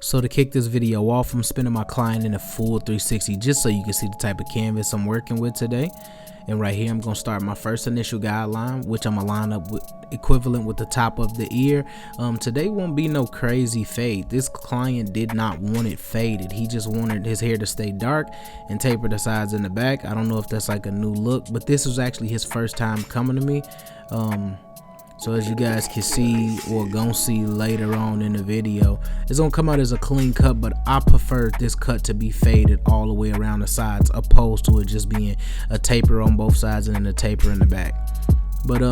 So to kick this video off, I'm spinning my client in a full 360 just so you can see the type of canvas I'm working with today. And right here, I'm going to start my first initial guideline, which I'm going to line up with equivalent with the top of the ear. Today won't be no crazy fade. This client did not want it faded. He just wanted his hair to stay dark and taper the sides and the back. I don't know if that's like a new look, but this was actually his first time coming to me. So as you guys can see or gonna see later on in the video, it's gonna come out as a clean cut, but I prefer this cut to be faded all the way around the sides opposed to it just being a taper on both sides and then a taper in the back. But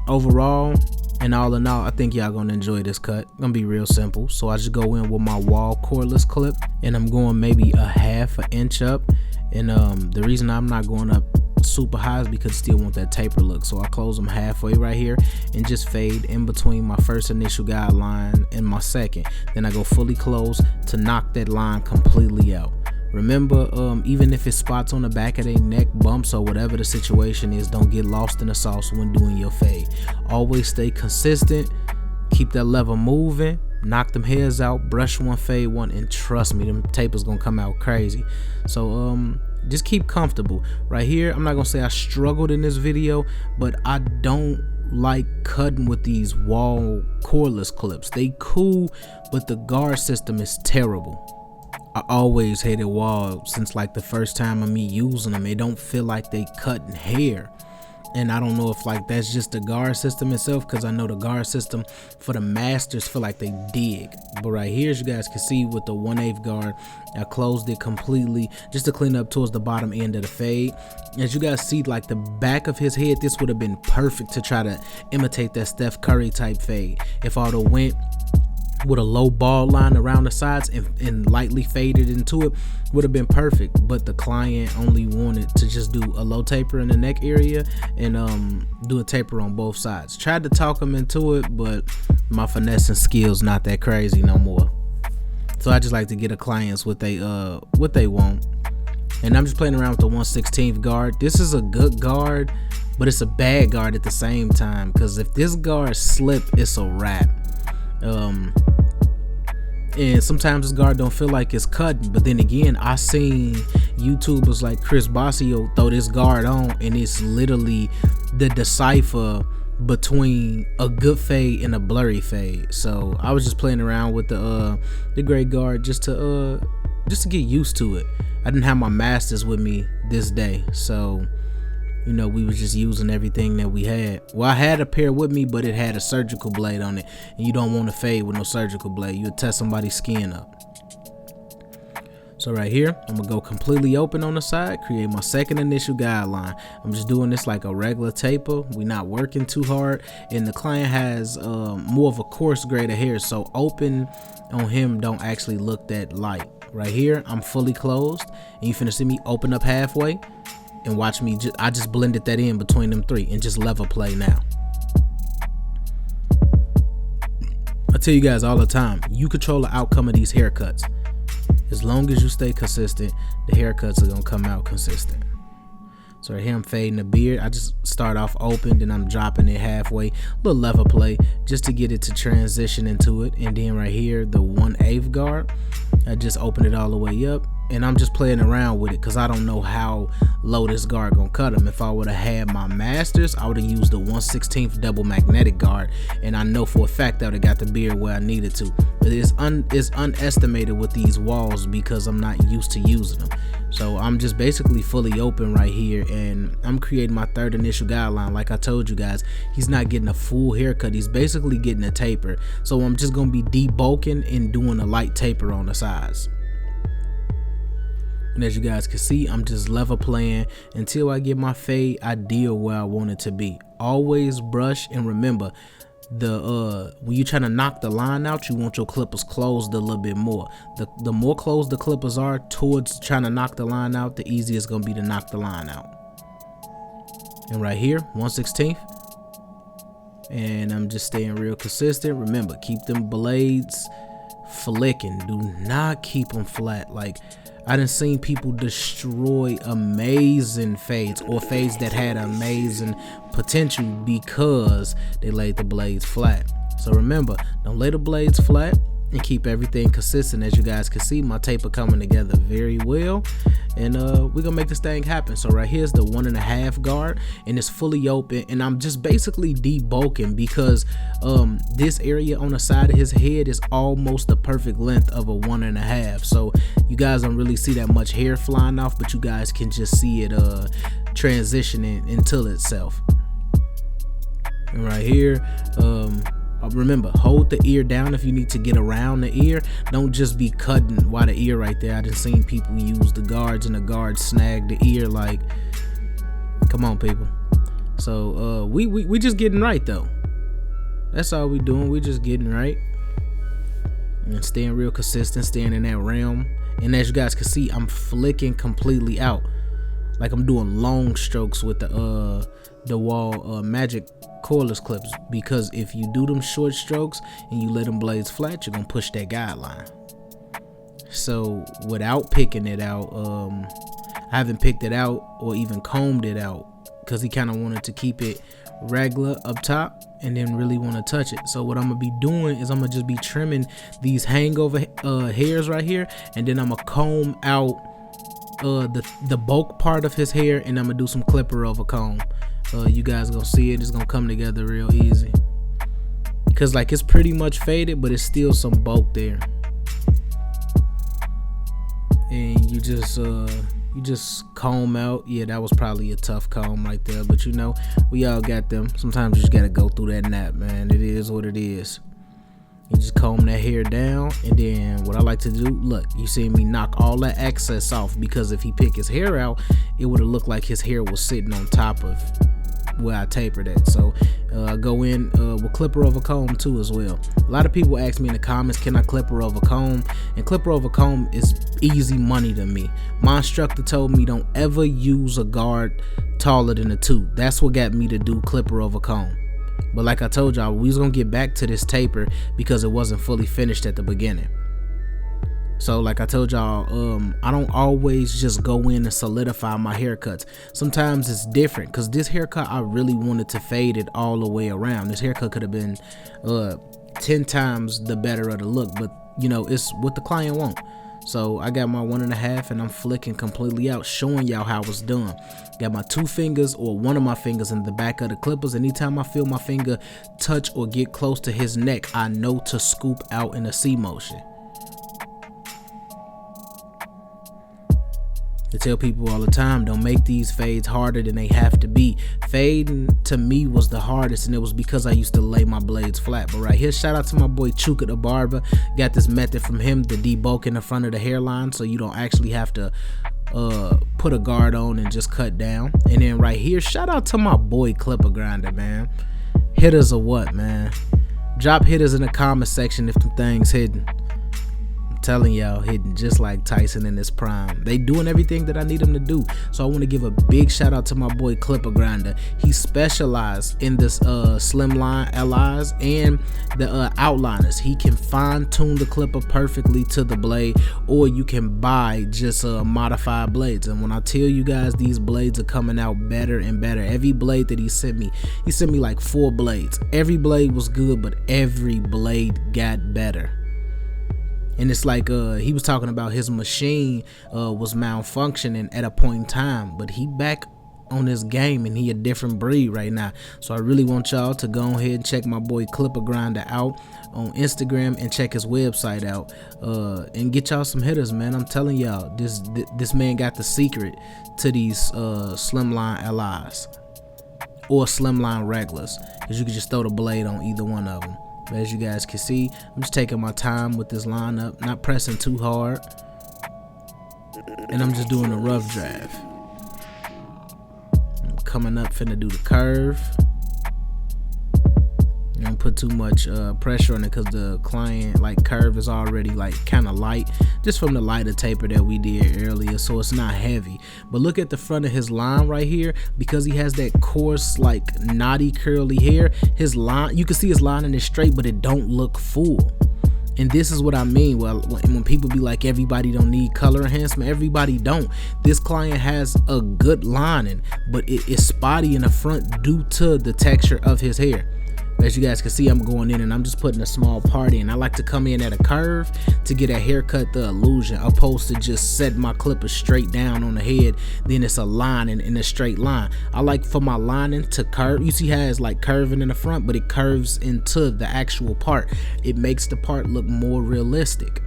overall and all in all, I think y'all gonna enjoy this cut. Gonna be real simple. So I just go in with my wall cordless clip and I'm going maybe a half an inch up. And the reason I'm not going up super high is because I still want that taper look. So I close them halfway right here and just fade in between my first initial guideline and my second. Then I go fully close to knock that line completely out. Remember, even if it's spots on the back of their neck, bumps or whatever the situation is, don't get lost in the sauce when doing your fade. Always stay consistent, keep that lever moving, knock them hairs out, brush one, fade one, and trust me, them tapers gonna come out crazy. So just keep comfortable. Right here, I'm not gonna say I struggled in this video, but I don't like cutting with these wall cordless clips. They cool, but the guard system is terrible. I always hated wall since like the first time of me using them. It don't feel like they cutting hair. And I don't know if like that's just the guard system itself, because I know the guard system for the masters feel like they dig. But right here, as you guys can see with the 1/8 guard, I closed it completely just to clean up towards the bottom end of the fade. As you guys see, like the back of his head, this would have been perfect to try to imitate that Steph Curry type fade. If I would have went with a low ball line around the sides and lightly faded into it, would have been perfect. But the client only wanted to just do a low taper in the neck area and do a taper on both sides. Tried to talk him into it, but my finessing skills not that crazy no more. So I just like to get a clients what they want. And I'm just playing around with the 1/16 guard. This is a good guard, but it's a bad guard at the same time, because if this guard slip, it's a wrap. And sometimes this guard don't feel like it's cutting, but then again, I seen YouTubers like Chris Bossio throw this guard on and it's literally the decipher between a good fade and a blurry fade. So I was just playing around with the gray guard just to get used to it. I didn't have my masters with me this day, so you know, we was just using everything that we had. Well, I had a pair with me, but it had a surgical blade on it. And you don't want to fade with no surgical blade. You'll test somebody's skin up. So right here, I'm going to go completely open on the side, create my second initial guideline. I'm just doing this like a regular taper. We're not working too hard. And the client has more of a coarse grade of hair. So open on him don't actually look that light. Right here, I'm fully closed. And you finna see me open up halfway. And watch me, I just blended that in between them three and just level play now. I tell you guys all the time, you control the outcome of these haircuts. As long as you stay consistent, the haircuts are gonna come out consistent. So right here I'm fading the beard. I just start off open, then I'm dropping it halfway, little level play just to get it to transition into it. And then right here, the 1/8 guard, I just open it all the way up. And I'm just playing around with it because I don't know how low this guard gonna cut him. If I would have had my masters, I would have used the 1/16 double magnetic guard, and I know for a fact that I would have got the beard where I needed to. But it's unestimated with these walls because I'm not used to using them. So I'm just basically fully open right here, and I'm creating my third initial guideline. Like I told you guys, he's not getting a full haircut. He's basically getting a taper. So I'm just gonna be debulking and doing a light taper on the sides. And as you guys can see, I'm just level playing until I get my fade ideal where I want it to be. Always brush, and remember, when you trying to knock the line out, you want your clippers closed a little bit more. The more closed the clippers are towards trying to knock the line out, the easier it's gonna be to knock the line out. And right here, 1/16. And I'm just staying real consistent. Remember, keep them blades flicking. Do not keep them flat. Like, I done seen people destroy amazing fades or fades that had amazing potential because they laid the blades flat. So remember, don't lay the blades flat. and keep everything consistent. As you guys can see, my taper coming together very well, and we're gonna make this thing happen. So right here's the 1.5 guard, and it's fully open, and I'm just basically debulking because this area on the side of his head is almost the perfect length of a 1.5. So you guys don't really see that much hair flying off, but you guys can just see it transitioning into itself. And right here, remember, hold the ear down if you need to get around the ear. Don't just be cutting while the ear right there. I done seen people use the guards and the guards snag the ear. Like, come on, people. So we just getting right though. That's all we doing. We just getting right and staying real consistent, staying in that realm. And as you guys can see, I'm flicking completely out, like I'm doing long strokes with the wall magic cordless clips, because if you do them short strokes and you let them blades flat, you're gonna push that guideline. So without picking it out, I haven't picked it out or even combed it out because he kind of wanted to keep it regular up top and then really want to touch it. So what I'm gonna be doing is I'm gonna just be trimming these hangover hairs right here, and then I'm gonna comb out the bulk part of his hair, and I'm gonna do some clipper over comb. You guys gonna see it. It's gonna come together real easy, because like it's pretty much faded, but it's still some bulk there. And you just comb out. Yeah, that was probably a tough comb right there, but you know, we all got them. Sometimes you just gotta go through that nap, man. It is what it is. You just comb that hair down, and then what I like to do, look, you see me knock all that excess off, because if he pick his hair out, it would have looked like his hair was sitting on top of where I tapered at. So I go in with clipper over comb too as well. A lot of people ask me in the comments, can I clipper over comb? And clipper over comb is easy money to me. My instructor told me don't ever use a guard taller than a 2. That's what got me to do clipper over comb. But like I told y'all, we was gonna get back to this taper because it wasn't fully finished at the beginning. So like I told y'all, I don't always just go in and solidify my haircuts. Sometimes it's different, because this haircut, I really wanted to fade it all the way around. This haircut could have been 10 times the better of the look, but you know, it's what the client want. So I got my 1.5, and I'm flicking completely out, showing y'all how it's done. Got my 2 fingers or one of my fingers in the back of the clippers. Anytime I feel my finger touch or get close to his neck, I know to scoop out in a C motion. I tell people all the time, don't make these fades harder than they have to be. Fading to me was the hardest, and it was because I used to lay my blades flat. But right here, shout out to my boy Chuka the Barber. Got this method from him, the debulk in the front of the hairline, so you don't actually have to put a guard on and just cut down. And then right here, shout out to my boy Clipper Grinder, man. Hitters or what, man? Drop hitters in the comment section if them things hidden. Telling y'all, hitting just like Tyson in his prime. They doing everything that I need them to do. So I want to give a big shout out to my boy Clipper Grinder. He specialized in this slimline LIs and the outliners. He can fine tune the clipper perfectly to the blade, or you can buy just modified blades. And when I tell you guys, these blades are coming out better and better. Every blade that he sent me like 4 blades. Every blade was good, but every blade got better. And it's like he was talking about his machine was malfunctioning at a point in time, but he back on this game, and he a different breed right now. So I really want y'all to go ahead and check my boy Clipper Grinder out on Instagram, and check his website out, and get y'all some hitters, man. I'm telling y'all, this man got the secret to these slimline LIs or slimline regulars, because you can just throw the blade on either one of them. But as you guys can see, I'm just taking my time with this lineup, not pressing too hard, and I'm just doing a rough draft. I'm coming up, finna do the curve. You don't put too much pressure on it, because the client curve is already kind of light, just from the lighter taper that we did earlier, so it's not heavy. But look at the front of his line right here, because he has that coarse knotty curly hair. His line, you can see his line in it straight, but it don't look full. And this is what I mean. Well, when people be like, everybody don't need color enhancement, everybody don't. This client has a good lining, but it is spotty in the front due to the texture of his hair. As you guys can see, I'm going in and I'm just putting a small part in. I like to come in at a curve to get a haircut, the illusion, opposed to just set my clippers straight down on the head, then it's a line in a straight line. I like for my lining to curve. You see how it's like curving in the front, but it curves into the actual part. It makes the part look more realistic.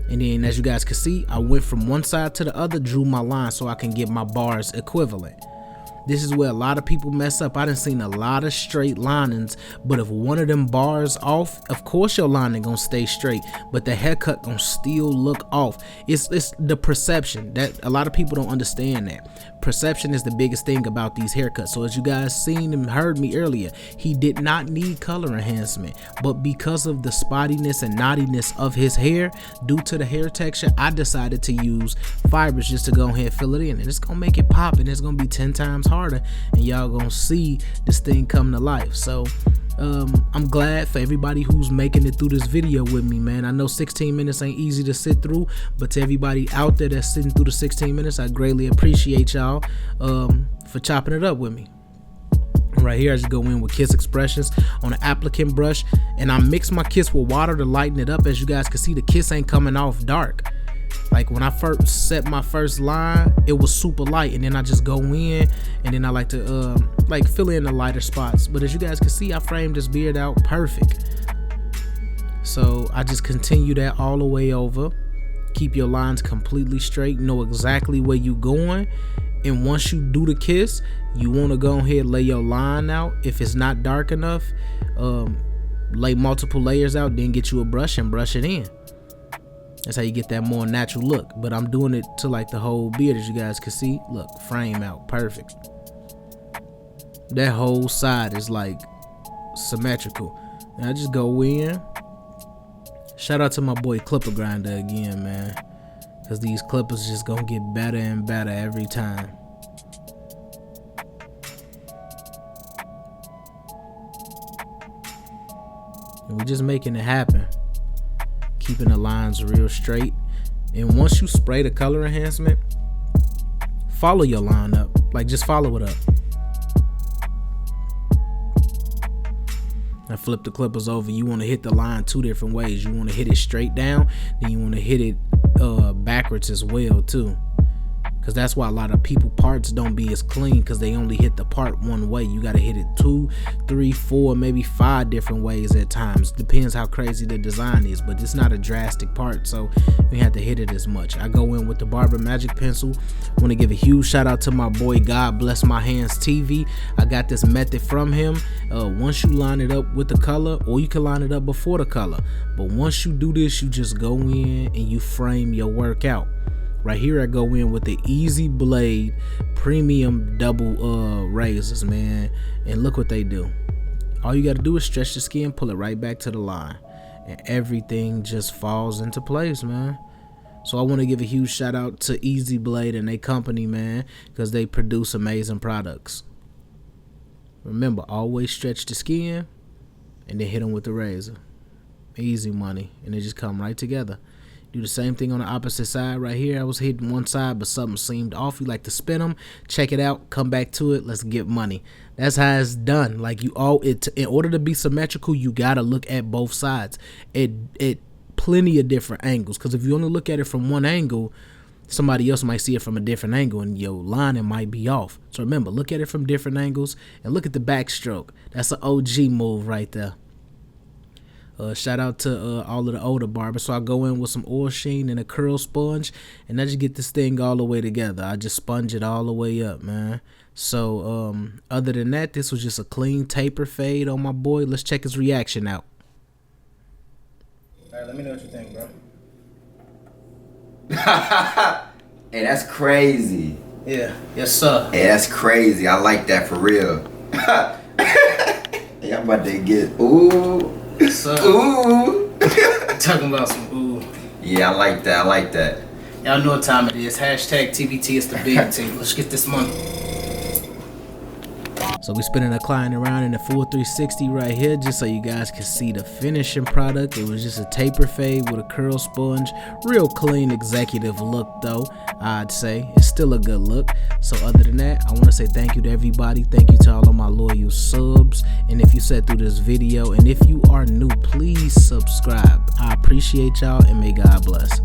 And then as you guys can see, I went from one side to the other, drew my line so I can get my bars equivalent. This is where a lot of people mess up. I done seen a lot of straight linings, but if one of them bars off, of course your lining gonna stay straight, but the haircut gonna still look off. It's the perception that a lot of people don't understand. That perception is the biggest thing about these haircuts. So as you guys seen and heard me earlier, he did not need color enhancement, but because of the spottiness and knottiness of his hair due to the hair texture, I decided to use fibers just to go ahead and fill it in, and it's gonna make it pop, and it's gonna be 10 times harder, and y'all gonna see this thing come to life. So I'm glad for everybody who's making it through this video with me, man. I know 16 minutes ain't easy to sit through, but to everybody out there that's sitting through the 16 minutes, I greatly appreciate y'all for chopping it up with me. Right here, I just go in with Kiss Expressions on an applicant brush, and I mix my Kiss with water to lighten it up. As you guys can see, the Kiss ain't coming off dark. Like when I first set my first line, it was super light, and then I just go in, and then I like to like fill in the lighter spots. But as you guys can see, I framed this beard out perfect. So I just continue that all the way over. Keep your lines completely straight, know exactly where you going, and once you do the Kiss, you want to go ahead and lay your line out. If it's not dark enough, lay multiple layers out, then get you a brush and brush it in. That's how you get that more natural look. But I'm doing it to like the whole beard, as you guys can see. Look, frame out perfect. That whole side is like symmetrical. And I just go in. Shout out to my boy Clipper Grinder again, man, because these clippers just gonna get better and better every time. And we're just making it happen, keeping the lines real straight. And once you spray the color enhancement, follow your line up. Like, just follow it up. I flip the clippers over. You want to hit the line two different ways. You want to hit it straight down, then you want to hit it backwards as well too, because that's why a lot of people parts don't be as clean, because they only hit the part one way. You got to hit it 2, 3, 4, maybe 5 different ways at times. Depends how crazy the design is, but it's not a drastic part, so you have to hit it as much. I go in with the Barber Magic Pencil. Want to give a huge shout out to my boy God Bless My Hands TV. I got this method from him. Once you line it up with the color, or you can line it up before the color, but once you do this, you just go in and you frame your work out. Right here, I go in with the Easy Blade premium double razors, man, and look what they do. All you got to do is stretch the skin, pull it right back to the line, and everything just falls into place, man. So I want to give a huge shout out to Easy Blade and their company, man, because they produce amazing products. Remember, always stretch the skin and then hit them with the razor. Easy money, and they just come right together. Do the same thing on the opposite side. Right here, I was hitting one side, but something seemed off. You like to spin them, check it out, come back to it, let's get money. That's how it's done. Like, in order to be symmetrical, you gotta look at both sides at plenty of different angles, because if you only look at it from one angle, somebody else might see it from a different angle, and your lining might be off. So remember, look at it from different angles, and look at the backstroke. That's an OG move right there. Shout out to all of the older barbers. So I go in with some oil sheen and a curl sponge, and I just get this thing all the way together. I just sponge it all the way up, man. So other than that, this was just a clean taper fade on my boy. Let's check his reaction out. All right, let me know what you think, bro. Hey, that's crazy. Yeah, yes sir. Hey, that's crazy. I like that for real. Hey, I'm about to get ooh. So, ooh. Talking about some ooh. Yeah, I like that. I like that. Y'all know what time it is. Hashtag TBT is the big T. Let's get this money. So we spinning a client around in the full 360 right here, just so you guys can see the finishing product. It was just a taper fade with a curl sponge. Real clean executive look though, I'd say. It's still a good look. So other than that, I want to say thank you to everybody. Thank you to all of my loyal subs. And if you sat through this video, and if you are new, please subscribe. I appreciate y'all, and may God bless.